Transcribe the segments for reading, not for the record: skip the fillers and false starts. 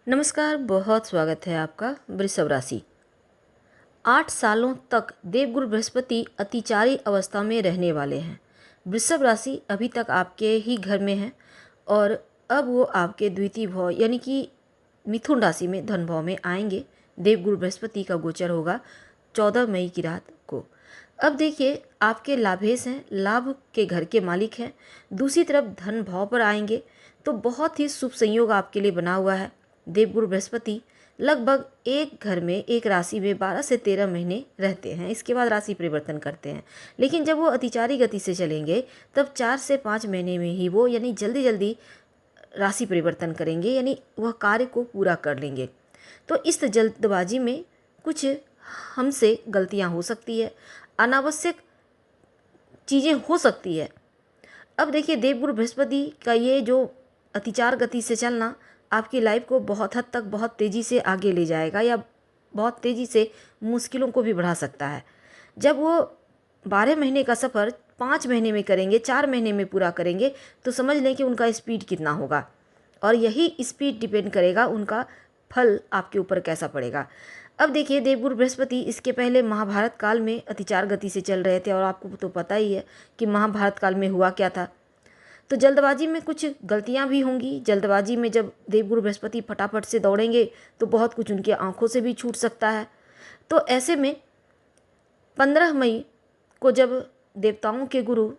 नमस्कार, बहुत स्वागत है आपका। वृषभ राशि 8 सालों तक देवगुरु बृहस्पति अतिचारी अवस्था में रहने वाले हैं। वृषभ राशि अभी तक आपके ही घर में है और अब वो आपके द्वितीय भाव यानी कि मिथुन राशि में धन भाव में आएंगे। देवगुरु बृहस्पति का गोचर होगा 14 मई की रात को। अब देखिए, आपके लाभेश हैं, लाभ के घर के मालिक हैं। दूसरी तरफ धन भाव पर आएंगे तो बहुत ही शुभ संयोग आपके लिए बना हुआ है। देवगुरु बृहस्पति लगभग एक घर में एक राशि में 12 से 13 महीने रहते हैं, इसके बाद राशि परिवर्तन करते हैं। लेकिन जब वो अतिचारी गति से चलेंगे तब 4 से 5 महीने में ही वो यानी जल्दी जल्दी राशि परिवर्तन करेंगे, यानी वह कार्य को पूरा कर लेंगे। तो इस जल्दबाजी में कुछ हमसे गलतियां हो सकती है, अनावश्यक चीज़ें हो सकती है। अब देखिए, देवगुरु बृहस्पति का ये जो अतिचार गति से चलना आपकी लाइफ को बहुत हद तक बहुत तेज़ी से आगे ले जाएगा या बहुत तेज़ी से मुश्किलों को भी बढ़ा सकता है। जब वो 12 महीने का सफ़र 5 महीने में करेंगे, 4 महीने में पूरा करेंगे, तो समझ लें कि उनका स्पीड कितना होगा और यही स्पीड डिपेंड करेगा उनका फल आपके ऊपर कैसा पड़ेगा। अब देखिए, देवगुरु बृहस्पति इसके पहले महाभारत काल में अतिचार गति से चल रहे थे और आपको तो पता ही है कि महाभारत काल में हुआ क्या था। तो जल्दबाजी में कुछ गलतियां भी होंगी। जल्दबाजी में जब देवगुरु बृहस्पति फटाफट से दौड़ेंगे तो बहुत कुछ उनकी आंखों से भी छूट सकता है। तो ऐसे में 15 मई को जब देवताओं के गुरु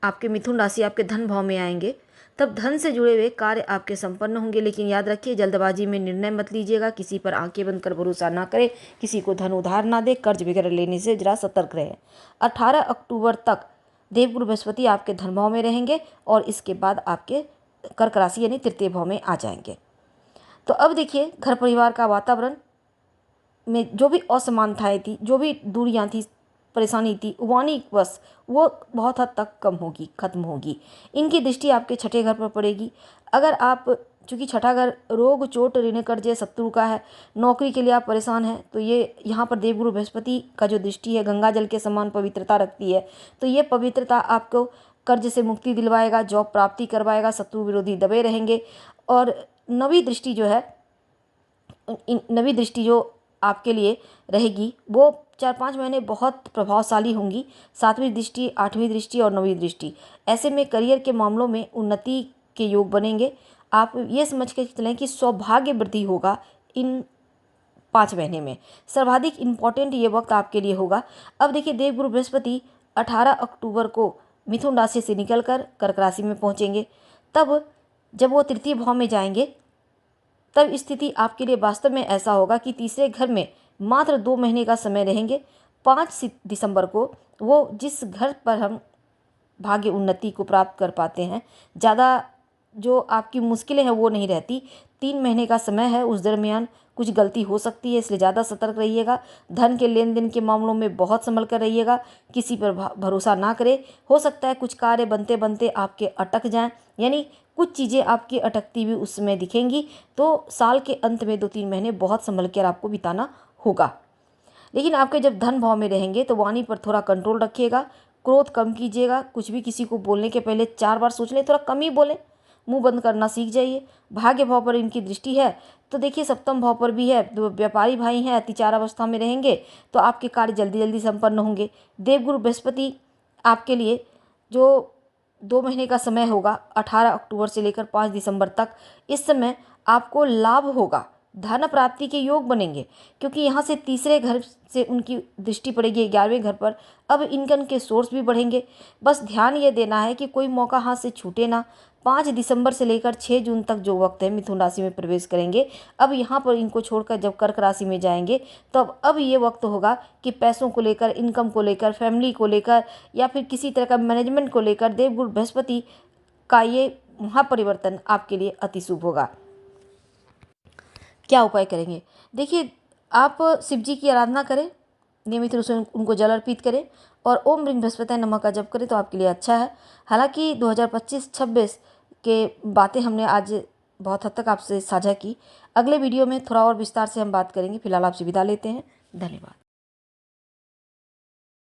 आपके मिथुन राशि आपके धन भाव में आएंगे तब धन से जुड़े हुए कार्य आपके संपन्न होंगे। लेकिन याद रखिए, जल्दबाजी में निर्णय मत लीजिएगा, किसी पर आंखें बंद कर भरोसा ना करें, किसी को धन उधार ना दे, कर्ज वगैरह लेने से जरा सतर्क रहें। 18 अक्टूबर तक देवगुरु बृहस्पति आपके धन भाव में रहेंगे और इसके बाद आपके कर्क राशि यानी तृतीय भाव में आ जाएंगे। तो अब देखिए, घर परिवार का वातावरण में जो भी असमानताएं थी, जो भी दूरियां थी, परेशानी थी, वाणी बस वो बहुत हद तक कम होगी, खत्म होगी। इनकी दृष्टि आपके छठे घर पर पड़ेगी। अगर आप, चूँकि छठा घर रोग चोट ऋण कर्ज शत्रु का है, नौकरी के लिए आप परेशान हैं, तो ये यहाँ पर देवगुरु बृहस्पति का जो दृष्टि है गंगा जल के समान पवित्रता रखती है। तो ये पवित्रता आपको कर्ज से मुक्ति दिलवाएगा, जॉब प्राप्ति करवाएगा, शत्रु विरोधी दबे रहेंगे। और नवी दृष्टि जो है, नवी दृष्टि जो आपके लिए रहेगी वो 4-5 महीने बहुत प्रभावशाली होंगी। 7वीं दृष्टि, 8वीं दृष्टि और 9वीं दृष्टि। ऐसे में करियर के मामलों में उन्नति के योग बनेंगे। आप ये समझ के चलें कि सौभाग्य वृद्धि होगा इन 5 महीने में। सर्वाधिक इम्पॉर्टेंट ये वक्त आपके लिए होगा। अब देखिए, देवगुरु बृहस्पति 18 अक्टूबर को मिथुन राशि से निकलकर कर्क राशि में पहुँचेंगे। तब जब वो तृतीय भाव में जाएंगे तब स्थिति आपके लिए वास्तव में ऐसा होगा कि तीसरे घर में मात्र 2 महीने का समय रहेंगे। 5 दिसंबर को वो जिस घर पर हम भाग्य उन्नति को प्राप्त कर पाते हैं, ज़्यादा जो आपकी मुश्किलें हैं वो नहीं रहती। 3 महीने का समय है, उस दरमियान कुछ गलती हो सकती है, इसलिए ज़्यादा सतर्क रहिएगा। धन के लेन देन के मामलों में बहुत संभल कर रहिएगा, किसी पर भरोसा ना करें। हो सकता है कुछ कार्य बनते बनते आपके अटक जाएं, यानी कुछ चीज़ें आपकी अटकती हुई उस समय दिखेंगी। तो साल के अंत में 2-3 महीने बहुत संभल कर आपको बिताना होगा। लेकिन आपके जब धन भाव में रहेंगे तो वाणी पर थोड़ा कंट्रोल रखिएगा, क्रोध कम कीजिएगा। कुछ भी किसी को बोलने के पहले 4 बार सोच लें, थोड़ा कम ही बोलें, मुंह बंद करना सीख जाइए। भाग्य भाव पर इनकी दृष्टि है तो देखिए, सप्तम भाव पर भी है। तो व्यापारी भाई हैं, अतिचार अवस्था में रहेंगे तो आपके कार्य जल्दी जल्दी संपन्न होंगे। देवगुरु बृहस्पति आपके लिए जो 2 महीने का समय होगा, 18 अक्टूबर से लेकर 5 दिसंबर तक, इस समय आपको लाभ होगा, धन प्राप्ति के योग बनेंगे, क्योंकि यहाँ से तीसरे घर से उनकी दृष्टि पड़ेगी 11वें घर पर। अब इनकम के सोर्स भी बढ़ेंगे। बस ध्यान ये देना है कि कोई मौका हाथ से छूटे ना। 5 दिसंबर से लेकर 6 जून तक जो वक्त है मिथुन राशि में प्रवेश करेंगे। अब यहाँ पर इनको छोड़कर जब कर्क राशि में जाएंगे तब अब ये वक्त होगा कि पैसों को लेकर, इनकम को लेकर, फैमिली को लेकर या फिर किसी तरह का मैनेजमेंट को लेकर देवगुरु बृहस्पति का ये महापरिवर्तन आपके लिए अति शुभ होगा। क्या उपाय करेंगे? देखिए, आप शिव जी की आराधना करें, नियमित रूप से उनको जल अर्पित करें और ओम ह्रीं बृहस्पति नमः का जप करें तो आपके लिए अच्छा है। हालांकि 2025-26 के बातें हमने आज बहुत हद तक आपसे साझा की। अगले वीडियो में थोड़ा और विस्तार से हम बात करेंगे। फिलहाल आपसे विदा लेते हैं। धन्यवाद।